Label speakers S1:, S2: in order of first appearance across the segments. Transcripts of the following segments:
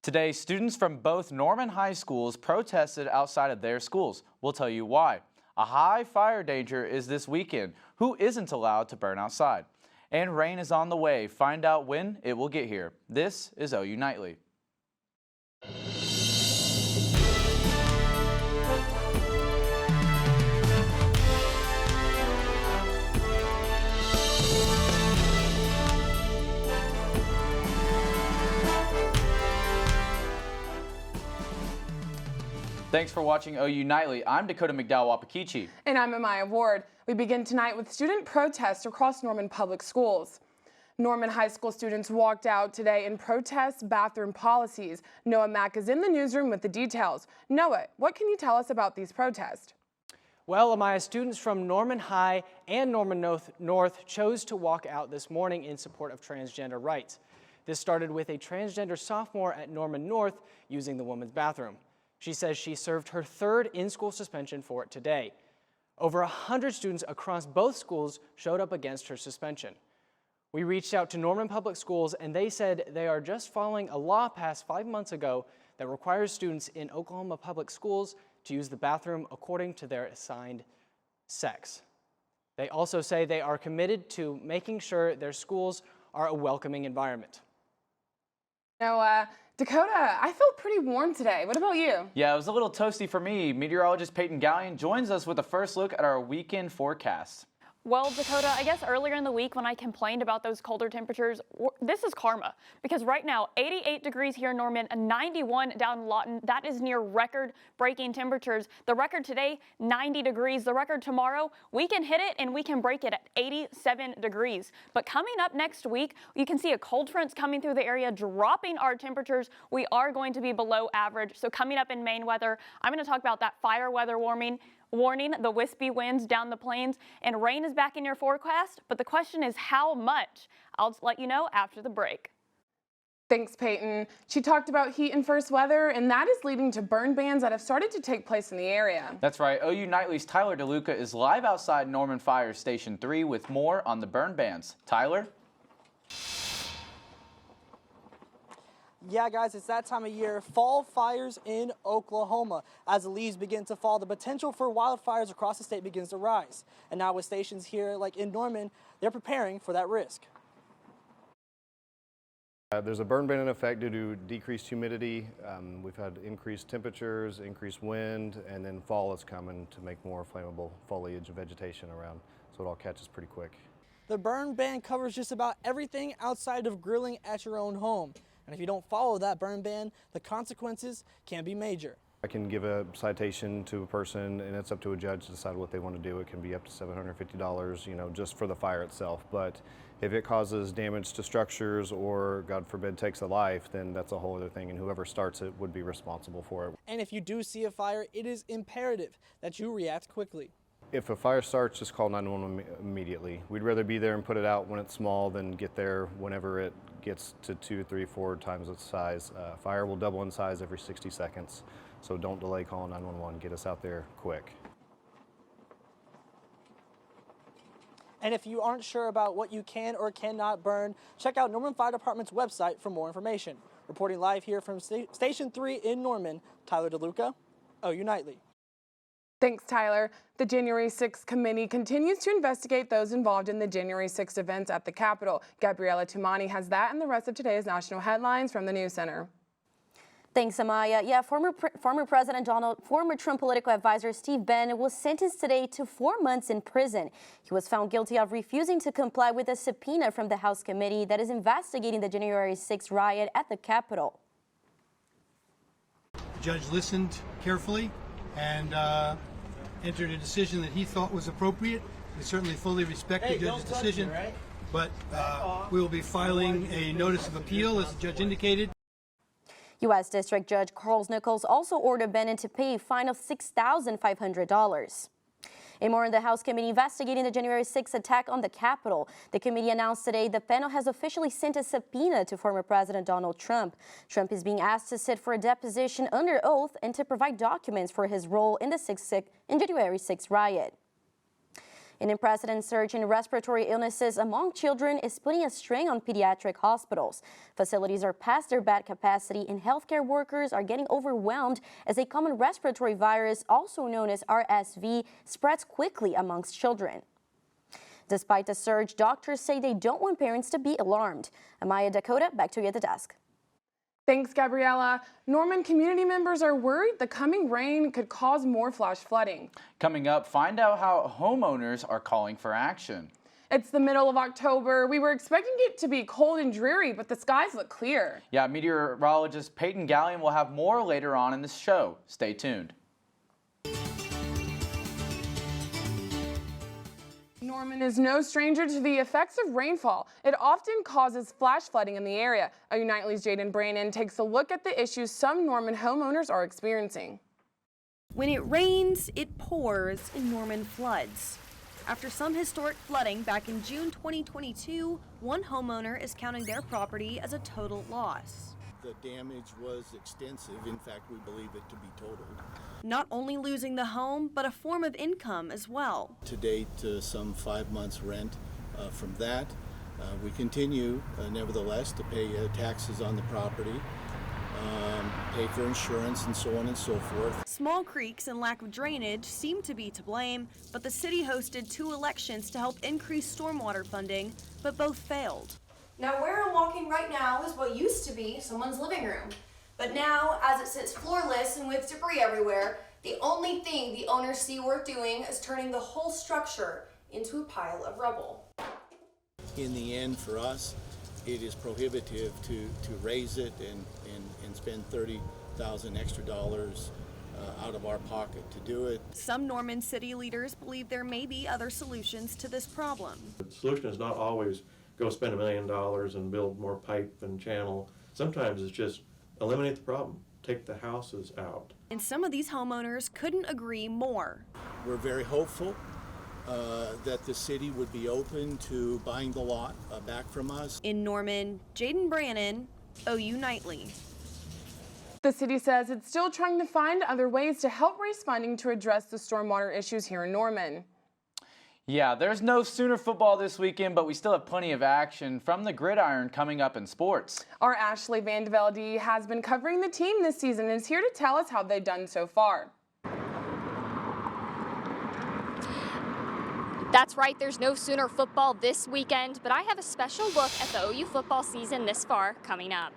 S1: Today, students from both Norman high schools protested outside of their schools. We'll tell you why. A high fire danger is this weekend. Who isn't allowed to burn outside? And rain is on the way. Find out when it will get here. This is OU Nightly. Thanks for watching OU Nightly. I'm Dacoda McDowell-Wahpekeche.
S2: And I'm Amaya Ward. We begin tonight with student protests across Norman Public Schools. Norman High School students walked out today in protest bathroom policies. Noah Mack is in the newsroom with the details. Noah, what can you tell us about these protests?
S3: Well, Amaya, students from Norman High and Norman North chose to walk out this morning in support of transgender rights. This started with a transgender sophomore at Norman North using the women's bathroom. She says she served her third in-school suspension for it today. Over 100 students across both schools showed up against her suspension. We reached out to Norman Public Schools and they said they are just following a law passed 5 months ago that requires students in Oklahoma public schools to use the bathroom according to their assigned sex. They also say they are committed to making sure their schools are a welcoming environment.
S2: Noah, Dacoda, I felt pretty warm today. What about you?
S1: Yeah, it was a little toasty for me. Meteorologist Peyton Galyean joins us with a first look at our weekend forecast.
S4: Well, Dacoda, I guess earlier in the week when I complained about those colder temperatures, this is karma. Because right now, 88 degrees here in Norman and 91 down in Lawton. That is near record-breaking temperatures. The record today, 90 degrees. The record tomorrow, we can hit it and we can break it at 87 degrees. But coming up next week, you can see a cold front's coming through the area, dropping our temperatures. We are going to be below average. So coming up in Maine weather, I'm going to talk about that fire weather warning, the wispy winds down the plains, and rain is back in your forecast, but the question is how much? I'll let you know after the break.
S2: Thanks, Peyton. She talked about heat and first weather, and that is leading to burn bans that have started to take place in the area.
S1: That's right. OU Nightly's Tyler DeLuca is live outside Norman Fire Station 3 with more on the burn bans. Tyler?
S5: Yeah, guys, it's that time of year. Fall fires in Oklahoma. As the leaves begin to fall, the potential for wildfires across the state begins to rise. And now with stations here like in Norman, they're preparing for that risk.
S6: There's a burn ban in effect due to decreased humidity. We've had increased temperatures, increased wind, and then fall is coming to make more flammable foliage and vegetation around, so it all catches pretty quick.
S5: The burn ban covers just about everything outside of grilling at your own home. And if you don't follow that burn ban, the consequences can be major.
S6: I can give a citation to a person, and it's up to a judge to decide what they want to do. It can be up to $750, just for the fire itself. But if it causes damage to structures or, God forbid, takes a life, then that's a whole other thing, and whoever starts it would be responsible for it.
S5: And if you do see a fire, it is imperative that you react quickly.
S6: If a fire starts, just call 911 immediately. We'd rather be there and put it out when it's small than get there whenever it gets to 2, 3, 4 times its size. Fire will double in size every 60 seconds, so don't delay calling 911. Get us out there quick.
S5: And if you aren't sure about what you can or cannot burn, check out Norman Fire Department's website for more information. Reporting live here from Station 3 in Norman, Tyler DeLuca, OU Nightly.
S2: Thanks, Tyler. The January 6th committee continues to investigate those involved in the January 6th events at the Capitol. Gabriela Tumani has that and the rest of today's national headlines from the News Center.
S7: Thanks, Amaya. Yeah, former Trump political advisor Steve Bannon was sentenced today to 4 months in prison. He was found guilty of refusing to comply with a subpoena from the House committee that is investigating the January 6th riot at the Capitol.
S8: The judge listened carefully and entered a decision that he thought was appropriate. We certainly fully respect the judge's decision, but we will be filing a notice of appeal, as the judge indicated.
S7: U.S. District Judge Carl Nichols also ordered Bannon to pay a fine of $6,500. And more on the House committee investigating the January 6th attack on the Capitol. The committee announced today the panel has officially sent a subpoena to former President Donald Trump. Trump is being asked to sit for a deposition under oath and to provide documents for his role in the January 6th riot. An unprecedented surge in respiratory illnesses among children is putting a strain on pediatric hospitals. Facilities are past their bed capacity and healthcare workers are getting overwhelmed as a common respiratory virus, also known as RSV, spreads quickly amongst children. Despite the surge, doctors say they don't want parents to be alarmed. Amaya, Dacoda, back to you at the desk.
S2: Thanks, Gabriela. Norman community members are worried the coming rain could cause more flash flooding.
S1: Coming up, find out how homeowners are calling for action.
S2: It's the middle of October. We were expecting it to be cold and dreary, but the skies look clear.
S1: Yeah, meteorologist Peyton Galyean will have more later on in this show. Stay tuned.
S2: Norman is no stranger to the effects of rainfall. It often causes flash flooding in the area. OU Nightly's Jayden Brannon takes a look at the issues some Norman homeowners are experiencing.
S9: When it rains, it pours and Norman floods. After some historic flooding back in June 2022, one homeowner is counting their property as a total loss.
S10: The damage was extensive. In fact, we believe it to be totaled.
S9: Not only losing the home, but a form of income as well.
S10: To date, some 5 months rent from that. We continue, nevertheless, to pay taxes on the property, pay for insurance, and so on and so forth.
S9: Small creeks and lack of drainage seem to be to blame, but the city hosted 2 elections to help increase stormwater funding, but both failed.
S11: Now where I'm walking right now is what used to be someone's living room. But now, as it sits floorless and with debris everywhere, the only thing the owners see worth doing is turning the whole structure into a pile of rubble.
S10: In the end, for us, it is prohibitive to raise it and spend $30,000 extra out of our pocket to do it.
S9: Some Norman city leaders believe there may be other solutions to this problem.
S12: The solution is not always go spend $1 million and build more pipe and channel. Sometimes it's just eliminate the problem, take the houses out.
S9: And some of these homeowners couldn't agree more.
S10: We're very hopeful that the city would be open to buying the lot back from us.
S9: In Norman, Jayden Brannon, OU Nightly.
S2: The city says it's still trying to find other ways to help raise funding to address the stormwater issues here in Norman.
S1: Yeah, there's no Sooner football this weekend, but we still have plenty of action from the gridiron coming up in sports.
S2: Our Ashley Velde has been covering the team this season and is here to tell us how they've done so far.
S13: That's right, there's no Sooner football this weekend, but I have a special look at the OU football season this far coming up.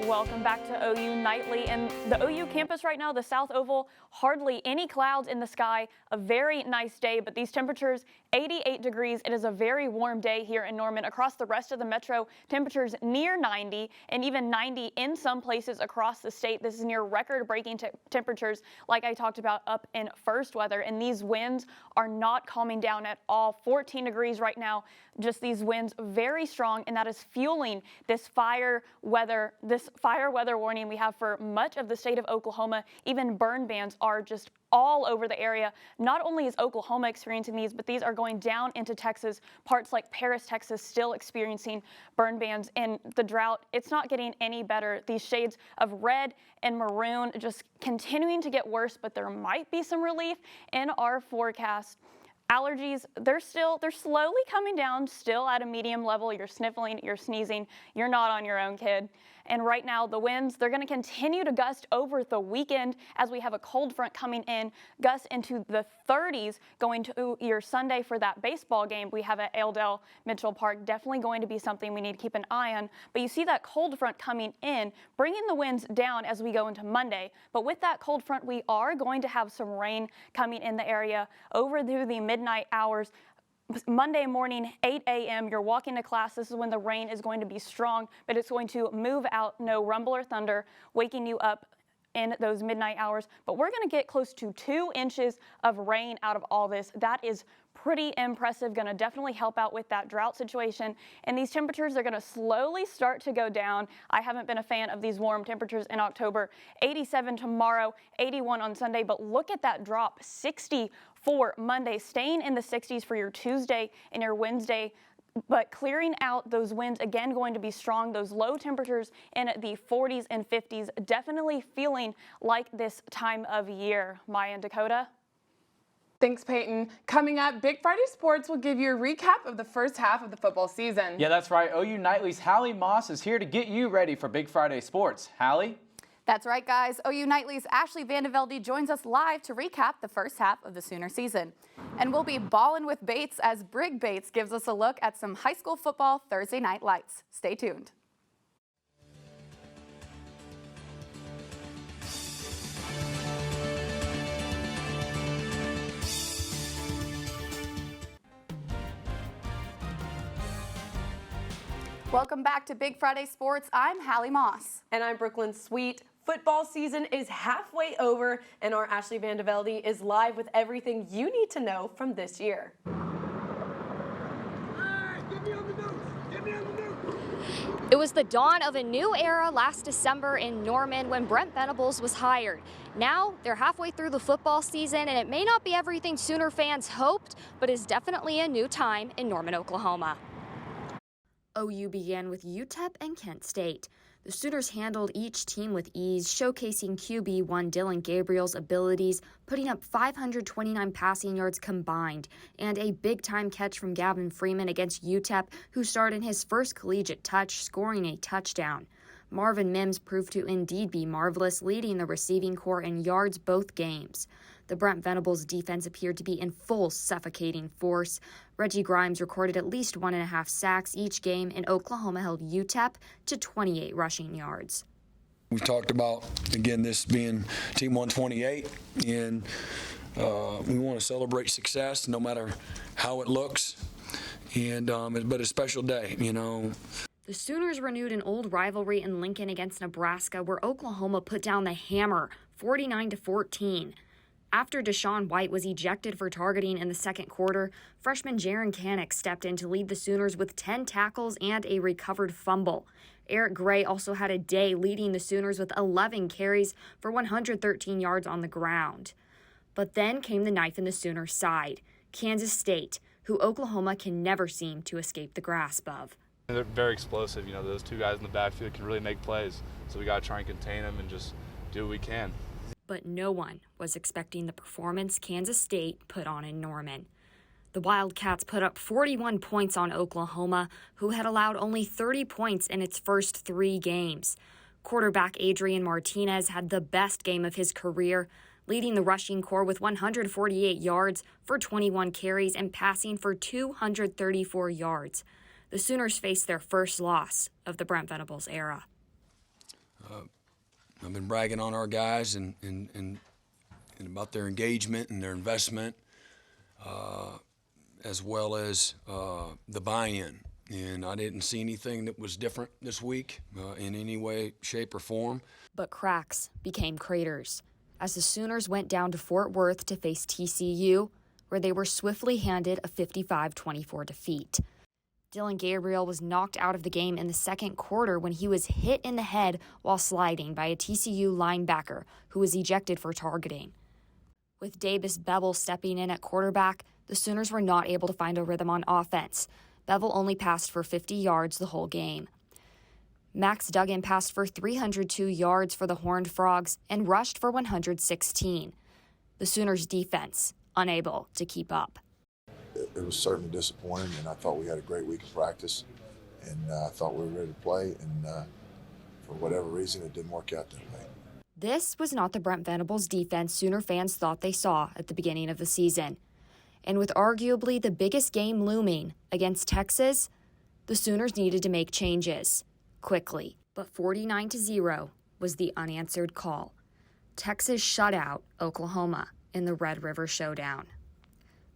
S4: Welcome back to OU Nightly. And the OU campus right now, the South Oval, hardly any clouds in the sky. A very nice day, but these temperatures, 88 degrees. It is a very warm day here in Norman. Across the rest of the metro, temperatures near 90 and even 90 in some places across the state. This is near record-breaking temperatures like I talked about up in First Weather. And these winds are not calming down at all. 14 degrees right now. Just these winds very strong, and that is fueling this fire weather warning we have for much of the state of Oklahoma. Even burn bans are just all over the area. Not only is Oklahoma experiencing these, but these are going down into Texas. Parts like Paris, Texas, still experiencing burn bans. And the drought, it's not getting any better. These shades of red and maroon just continuing to get worse, but there might be some relief in our forecast. Allergies, they're slowly coming down, still at a medium level. You're sniffling, you're sneezing, you're not on your own, kid. And right now, the winds, they're going to continue to gust over the weekend as we have a cold front coming in, gust into the 30s going to your Sunday for that baseball game we have at Airedale Mitchell Park. Definitely going to be something we need to keep an eye on. But you see that cold front coming in, bringing the winds down as we go into Monday. But with that cold front, we are going to have some rain coming in the area over through the midnight hours. Monday morning, 8 a.m., you're walking to class. This is when the rain is going to be strong, but it's going to move out, no rumble or thunder, waking you up in those midnight hours. But we're going to get close to 2 inches of rain out of all this. That is pretty impressive, going to definitely help out with that drought situation. And these temperatures are going to slowly start to go down. I haven't been a fan of these warm temperatures in October. 87 tomorrow, 81 on Sunday, but look at that drop, 60 for Monday, staying in the 60s for your Tuesday and your Wednesday, but clearing out those winds again going to be strong. Those low temperatures in the 40s and 50s, definitely feeling like this time of year. Maya and Dacoda.
S2: Thanks, Peyton. Coming up, Big Friday Sports will give you a recap of the first half of the football season.
S1: Yeah, that's right. OU Nightly's Hallie Moss is here to get you ready for Big Friday Sports. Hallie?
S14: That's right, guys. OU Nightly's Ashley Velde joins us live to recap the first half of the Sooner season. And we'll be ballin' with Bates as Brigg Bates gives us a look at some high school football Thursday night lights. Stay tuned. Welcome back to Big Friday Sports. I'm Hallie Moss.
S15: And I'm Brooklyn Sweet. Football season is halfway over, and our Ashley Velde is live with everything you need to know from this year.
S13: It was the dawn of a new era last December in Norman when Brent Venables was hired. Now they're halfway through the football season, and it may not be everything Sooner fans hoped, but is definitely a new time in Norman, Oklahoma. OU began with UTEP and Kent State. The Sooners handled each team with ease, showcasing QB1 Dillon Gabriel's abilities, putting up 529 passing yards combined, and a big-time catch from Gavin Freeman against UTEP, who starred in his first collegiate touch, scoring a touchdown. Marvin Mims proved to indeed be marvelous, leading the receiving corps in yards both games. The Brent Venables defense appeared to be in full suffocating force. Reggie Grimes recorded at least 1.5 sacks each game, and Oklahoma held UTEP to 28 rushing yards.
S16: We talked about, again, this being Team 128, and we want to celebrate success no matter how it looks, and but a special day, you know.
S13: The Sooners renewed an old rivalry in Lincoln against Nebraska, where Oklahoma put down the hammer, 49-14. After Deshaun White was ejected for targeting in the second quarter, freshman Jaron Kanek stepped in to lead the Sooners with 10 tackles and a recovered fumble. Eric Gray also had a day, leading the Sooners with 11 carries for 113 yards on the ground. But then came the knife in the Sooners' side, Kansas State, who Oklahoma can never seem to escape the grasp of.
S17: They're very explosive. You know, those two guys in the backfield can really make plays, so we got to try and contain them and just do what we can.
S13: But no one was expecting the performance Kansas State put on in Norman. The Wildcats put up 41 points on Oklahoma, who had allowed only 30 points in its first 3 games. Quarterback Adrian Martinez had the best game of his career, leading the rushing corps with 148 yards for 21 carries and passing for 234 yards. The Sooners faced their first loss of the Brent Venables era.
S16: I've been bragging on our guys and about their engagement and their investment, as well as the buy-in. And I didn't see anything that was different this week in any way, shape, or form.
S13: But cracks became craters as the Sooners went down to Fort Worth to face TCU, where they were swiftly handed a 55-24 defeat. Dillon Gabriel was knocked out of the game in the second quarter when he was hit in the head while sliding by a TCU linebacker who was ejected for targeting. With Davis Bevel stepping in at quarterback, the Sooners were not able to find a rhythm on offense. Bevel only passed for 50 yards the whole game. Max Duggan passed for 302 yards for the Horned Frogs and rushed for 116. The Sooners' defense unable to keep up.
S18: It was certainly disappointing, and I thought we had a great week of practice, and I thought we were ready to play, and for whatever reason, it didn't work out that way.
S13: This was not the Brent Venables defense Sooner fans thought they saw at the beginning of the season. And with arguably the biggest game looming against Texas, the Sooners needed to make changes quickly. But 49-0 was the unanswered call. Texas shut out Oklahoma in the Red River Showdown.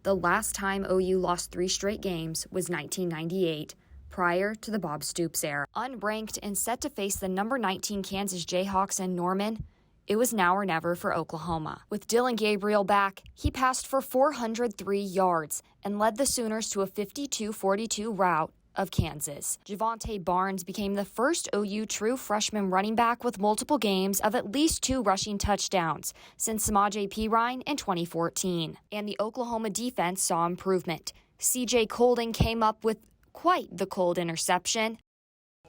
S13: The last time OU lost 3 straight games was 1998, prior to the Bob Stoops era. Unranked and set to face the number 19 Kansas Jayhawks in Norman, it was now or never for Oklahoma. With Dillon Gabriel back, he passed for 403 yards and led the Sooners to a 52-42 rout of Kansas. Javonte Barnes became the first OU true freshman running back with multiple games of at least 2 rushing touchdowns since Samaje Perine in 2014. And the Oklahoma defense saw improvement. CJ Colding came up with quite the cold interception.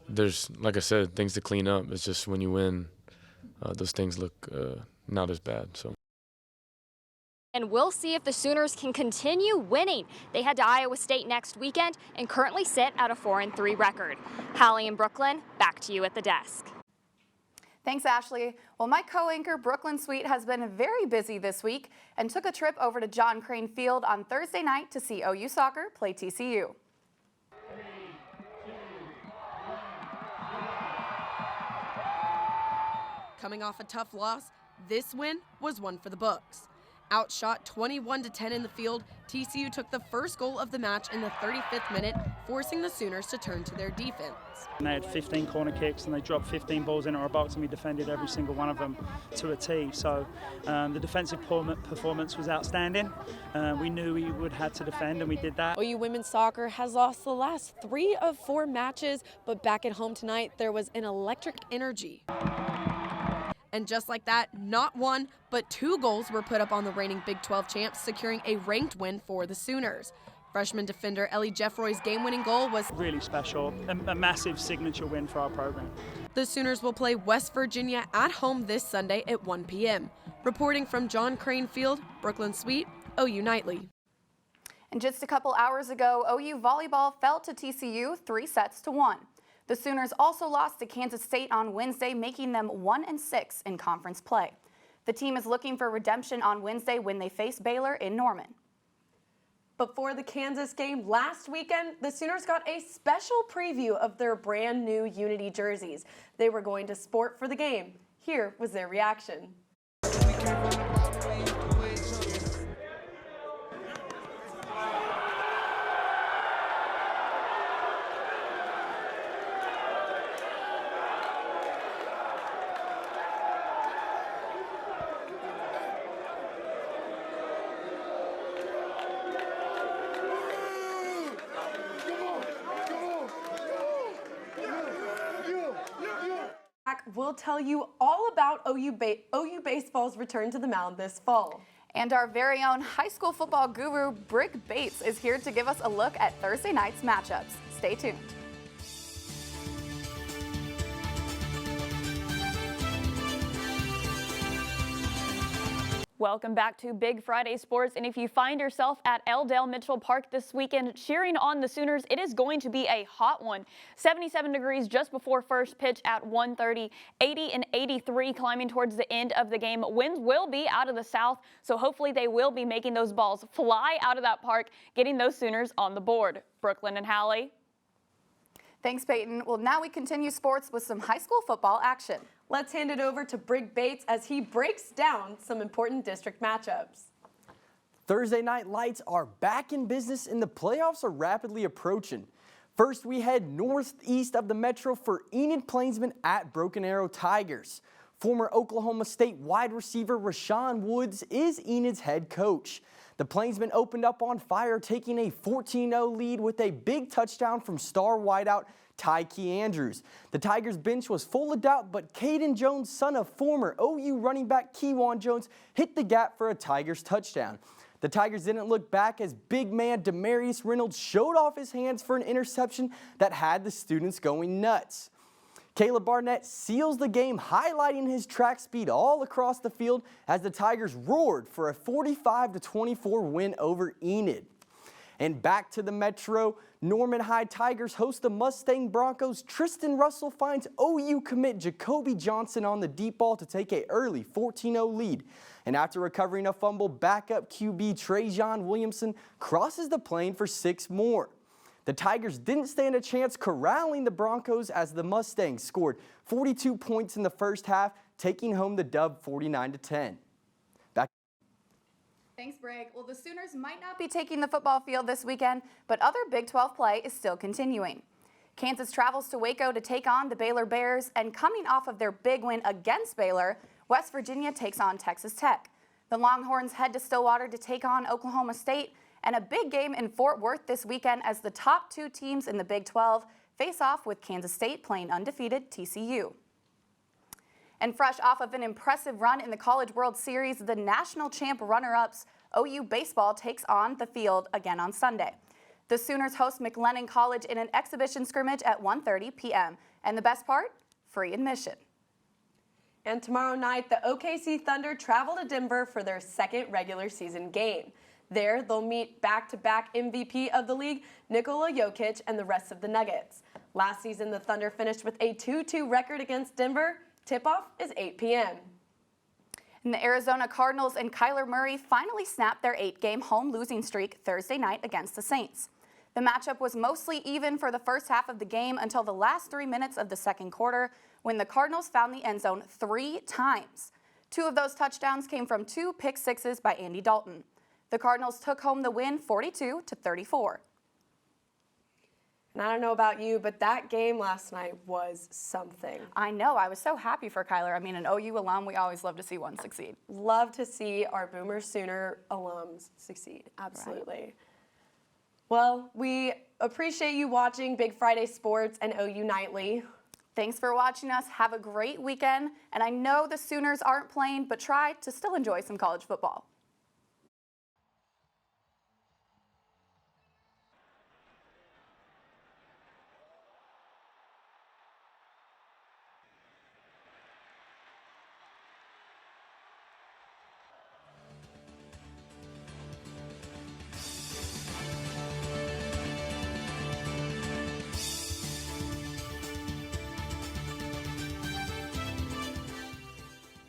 S19: There's, like I said, things to clean up. It's just when you win, those things look not as bad. So.
S13: And we'll see if the Sooners can continue winning. They head to Iowa State next weekend and currently sit at a 4-3 record. Hallie and Brooklyn, back to you at the desk.
S14: Thanks, Ashley. Well, my co-anchor Brooklyn Sweet has been very busy this week and took a trip over to John Crane Field on Thursday night to see OU soccer play TCU.
S20: Coming off a tough loss, this win was one for the books. Outshot 21-10 in the field, TCU took the first goal of the match in the 35th minute, forcing the Sooners to turn to their defense.
S21: And they had 15 corner kicks and they dropped 15 balls into our box, and we defended every single one of them to a T. So the defensive performance was outstanding. We knew we would have to defend, and we did that.
S22: OU women's soccer has lost the last 3 of 4 matches, but back at home tonight there was an electric energy.
S20: And just like that, not 1, but 2 goals were put up on the reigning Big 12 champs, securing a ranked win for the Sooners. Freshman defender Ellie Jeffroy's game-winning goal was
S21: really special, a massive signature win for our program.
S20: The Sooners will play West Virginia at home this Sunday at 1 p.m. Reporting from John Crane Field, Brooklyn Sweet, OU Nightly.
S14: And just a couple hours ago, OU volleyball fell to TCU 3-1. The Sooners also lost to Kansas State on Wednesday, making them 1-6 in conference play. The team is looking for redemption on Wednesday when they face Baylor in Norman.
S15: Before the Kansas game last weekend, the Sooners got a special preview of their brand new Unity jerseys. They were going to sport for the game. Here was their reaction. We'll tell you all about OU baseball's return to the mound this fall.
S14: And our very own high school football guru, Brigg Bates, is here to give us a look at Thursday night's matchups. Stay tuned.
S4: Welcome back to Big Friday Sports, and if you find yourself at L. Dale Mitchell Park this weekend cheering on the Sooners, it is going to be a hot one. 77 degrees just before first pitch at 1:30, 80 and 83 climbing towards the end of the game. Winds will be out of the south, so hopefully they will be making those balls fly out of that park, getting those Sooners on the board. Brooklyn and Hallie.
S14: Thanks, Peyton. Well, now we continue sports with some high school football action.
S15: Let's hand it over to Brigg Bates as he breaks down some important district matchups.
S23: Thursday night lights are back in business and the playoffs are rapidly approaching. First, we head northeast of the metro for Enid Plainsman at Broken Arrow Tigers. Former Oklahoma State wide receiver Rashawn Woods is Enid's head coach. The Plainsmen opened up on fire, taking a 14-0 lead with a big touchdown from star wideout Tyke Andrews. The Tigers bench was full of doubt, but Caden Jones, son of former OU running back Kewan Jones, hit the gap for a Tigers touchdown. The Tigers didn't look back as big man Demarius Reynolds showed off his hands for an interception that had the students going nuts. Caleb Barnett seals the game, highlighting his track speed all across the field as the Tigers roared for a 45-24 win over Enid. And back to the Metro, Norman High Tigers host the Mustang Broncos. Tristan Russell finds OU commit Jacoby Johnson on the deep ball to take an early 14-0 lead. And after recovering a fumble, backup QB Trajan Williamson crosses the plane for 6 more. The Tigers didn't stand a chance corralling the Broncos as the Mustangs scored 42 points in the first half, taking home the dub 49-10.
S14: Thanks, Brigg. Well, the Sooners might not be taking the football field this weekend, but other Big 12 play is still continuing. Kansas travels to Waco to take on the Baylor Bears, and coming off of their big win against Baylor, West Virginia takes on Texas Tech. The Longhorns head to Stillwater to take on Oklahoma State, and a big game in Fort Worth this weekend as the top 2 teams in the Big 12 face off with Kansas State playing undefeated TCU. And fresh off of an impressive run in the College World Series, the national champ runner-ups OU baseball takes on the field again on Sunday. The Sooners host McLennan College in an exhibition scrimmage at 1:30 p.m. And the best part? Free admission.
S15: And tomorrow night, the OKC Thunder travel to Denver for their second regular season game. There, they'll meet back-to-back MVP of the league, Nikola Jokic, and the rest of the Nuggets. Last season, the Thunder finished with a 2-2 record against Denver. Tip-off is 8 p.m.
S14: And the Arizona Cardinals and Kyler Murray finally snapped their 8-game home losing streak Thursday night against the Saints. The matchup was mostly even for the first half of the game until the last 3 minutes of the second quarter, when the Cardinals found the end zone 3 times. 2 of those touchdowns came from 2 pick sixes by Andy Dalton. The Cardinals took home the win 42-34.
S15: And I don't know about you, but that game last night was something.
S14: I know. I was so happy for Kyler. I mean, an OU alum, we always love to see one succeed.
S15: Love to see our Boomer Sooner alums succeed. Absolutely. Right. Well, we appreciate you watching Big Friday Sports and OU Nightly.
S14: Thanks for watching us. Have a great weekend. And I know the Sooners aren't playing, but try to still enjoy some college football.